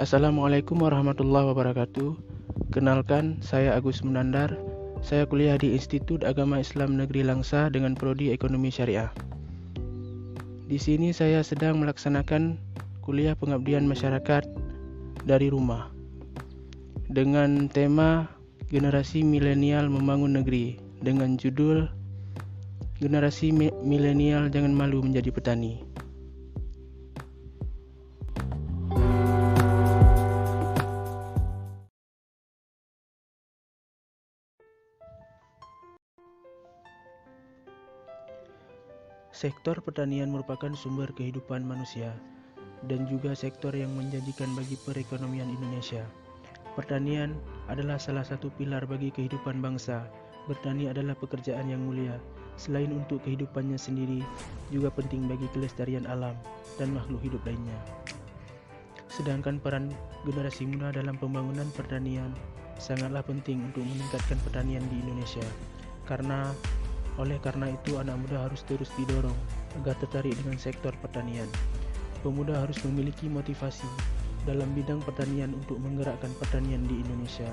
Assalamualaikum warahmatullahi wabarakatuh. Kenalkan, saya Agus Munandar. Saya kuliah di Institut Agama Islam Negeri Langsa dengan prodi Ekonomi Syariah. Di sini saya sedang melaksanakan kuliah pengabdian masyarakat dari rumah dengan tema Generasi Milenial Membangun Negeri dengan judul Generasi Milenial Jangan Malu Menjadi Petani. Sektor pertanian merupakan sumber kehidupan manusia dan juga sektor yang menjanjikan bagi perekonomian Indonesia. Pertanian adalah salah satu pilar bagi kehidupan bangsa. Bertani adalah pekerjaan yang mulia. Selain untuk kehidupannya sendiri, juga penting bagi kelestarian alam dan makhluk hidup lainnya. Sedangkan peran generasi muda dalam pembangunan pertanian sangatlah penting untuk meningkatkan pertanian di Indonesia. Oleh karena itu, anak muda harus terus didorong agar tertarik dengan sektor pertanian. Pemuda harus memiliki motivasi dalam bidang pertanian untuk menggerakkan pertanian di Indonesia.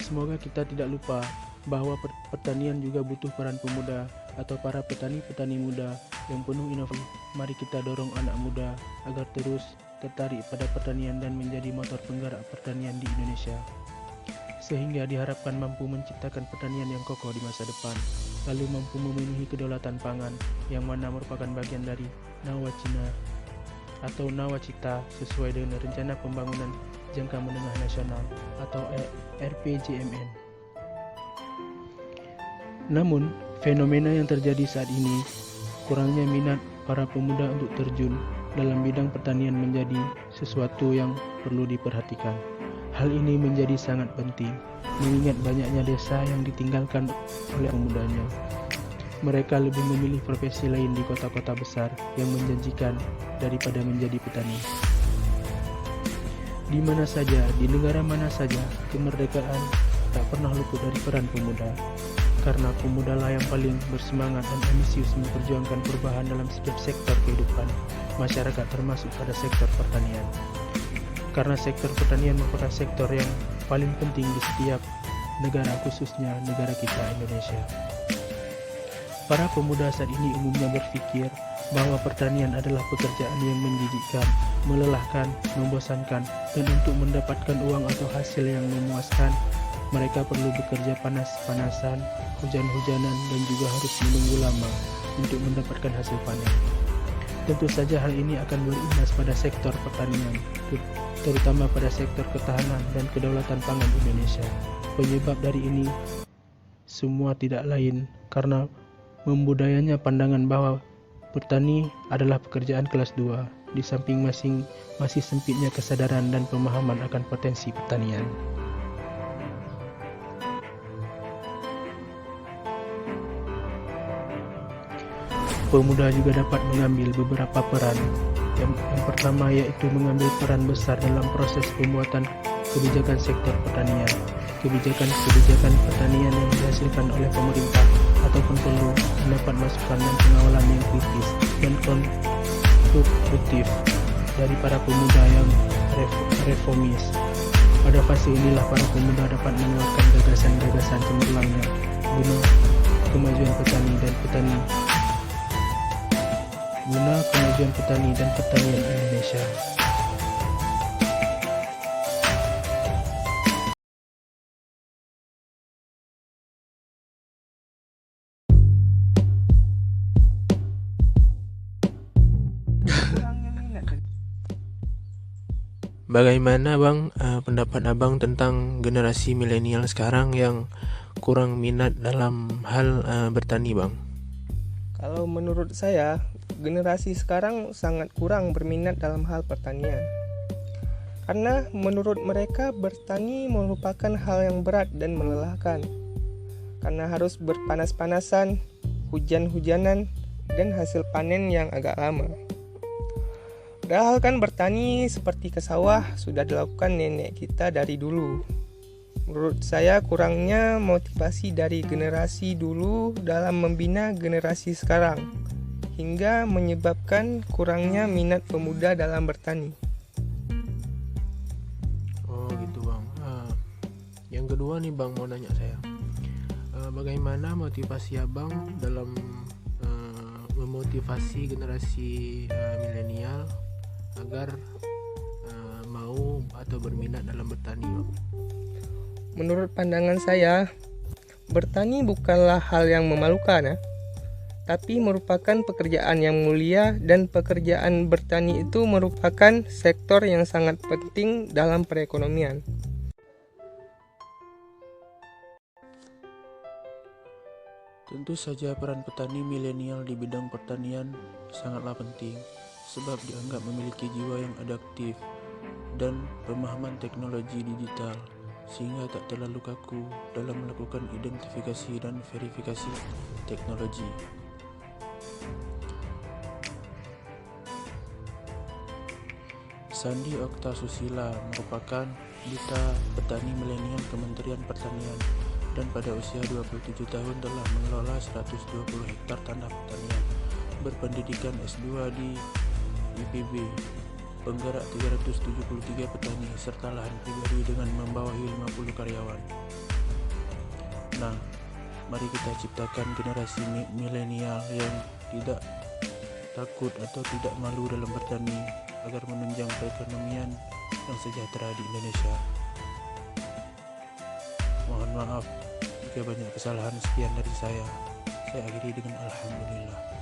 Semoga kita tidak lupa bahwa pertanian juga butuh peran pemuda atau para petani-petani muda yang penuh inovasi. Mari kita dorong anak muda agar terus tertarik pada pertanian dan menjadi motor penggerak pertanian di Indonesia, sehingga diharapkan mampu menciptakan pertanian yang kokoh di masa depan, lalu mampu memenuhi kedaulatan pangan yang mana merupakan bagian dari Nawacita sesuai dengan Rencana Pembangunan Jangka Menengah Nasional atau RPJMN. Namun, fenomena yang terjadi saat ini, kurangnya minat para pemuda untuk terjun dalam bidang pertanian menjadi sesuatu yang perlu diperhatikan. Hal ini menjadi sangat penting, mengingat banyaknya desa yang ditinggalkan oleh pemudanya. Mereka lebih memilih profesi lain di kota-kota besar yang menjanjikan daripada menjadi petani. Di mana saja, di negara mana saja, kemerdekaan tak pernah luput dari peran pemuda. Karena pemuda lah yang paling bersemangat dan ambisius memperjuangkan perubahan dalam setiap sektor kehidupan masyarakat, termasuk pada sektor pertanian. Karena sektor pertanian merupakan sektor yang paling penting di setiap negara, khususnya negara kita Indonesia. Para pemuda saat ini umumnya berpikir bahwa pertanian adalah pekerjaan yang menjijikkan, melelahkan, membosankan, dan untuk mendapatkan uang atau hasil yang memuaskan, mereka perlu bekerja panas-panasan, hujan-hujanan, dan juga harus menunggu lama untuk mendapatkan hasil panen. Tentu saja hal ini akan berimbas pada sektor pertanian, terutama pada sektor ketahanan dan kedaulatan pangan Indonesia. Penyebab dari ini semua tidak lain karena membudayanya pandangan bahwa bertani adalah pekerjaan kelas 2, di samping masih sempitnya kesadaran dan pemahaman akan potensi pertanian. Pemuda juga dapat mengambil beberapa peran. Yang pertama yaitu mengambil peran besar dalam proses pembuatan kebijakan sektor pertanian. Kebijakan pertanian yang dihasilkan oleh pemerintah ataupun perlu mendapat masukan dan pengawalan yang kritis dan konstruktif dari para pemuda yang reformis. Pada fase inilah para pemuda dapat mengeluarkan gagasan-gagasan cemerlangnya guna kemajuan petani dan pertanian Indonesia. Bagaimana Bang, pendapat Abang tentang generasi milenial sekarang yang kurang minat dalam hal bertani Bang? Kalau menurut saya, generasi sekarang sangat kurang berminat dalam hal pertanian. Karena menurut mereka bertani merupakan hal yang berat dan melelahkan. Karena harus berpanas-panasan, hujan-hujanan, dan hasil panen yang agak lama. Padahal kan bertani seperti ke sawah sudah dilakukan nenek kita dari dulu. Menurut saya kurangnya motivasi dari generasi dulu dalam membina generasi sekarang hingga menyebabkan kurangnya minat pemuda dalam bertani. Oh gitu bang. Yang kedua nih bang, mau nanya saya, bagaimana motivasi abang dalam memotivasi generasi milenial agar mau atau berminat dalam bertani bang? Menurut pandangan saya, bertani bukanlah hal yang memalukan ya, tapi merupakan pekerjaan yang mulia, dan pekerjaan bertani itu merupakan sektor yang sangat penting dalam perekonomian. Tentu saja peran petani milenial di bidang pertanian sangatlah penting, sebab dianggap memiliki jiwa yang adaptif dan pemahaman teknologi digital, sehingga tak terlalu kaku dalam melakukan identifikasi dan verifikasi teknologi. Sandi Oktasusila merupakan Duta Petani Milenial Kementerian Pertanian, dan pada usia 27 tahun telah mengelola 120 hektar tanah pertanian, berpendidikan S2 di IPB, penggerak 373 petani, serta lahan pribadi dengan membawahi 50 karyawan. Nah, mari kita ciptakan generasi milenial yang tidak takut atau tidak malu dalam bertani agar menunjang perekonomian yang sejahtera di Indonesia. Mohon maaf jika banyak kesalahan. Sekian dari saya. Saya akhiri dengan alhamdulillah.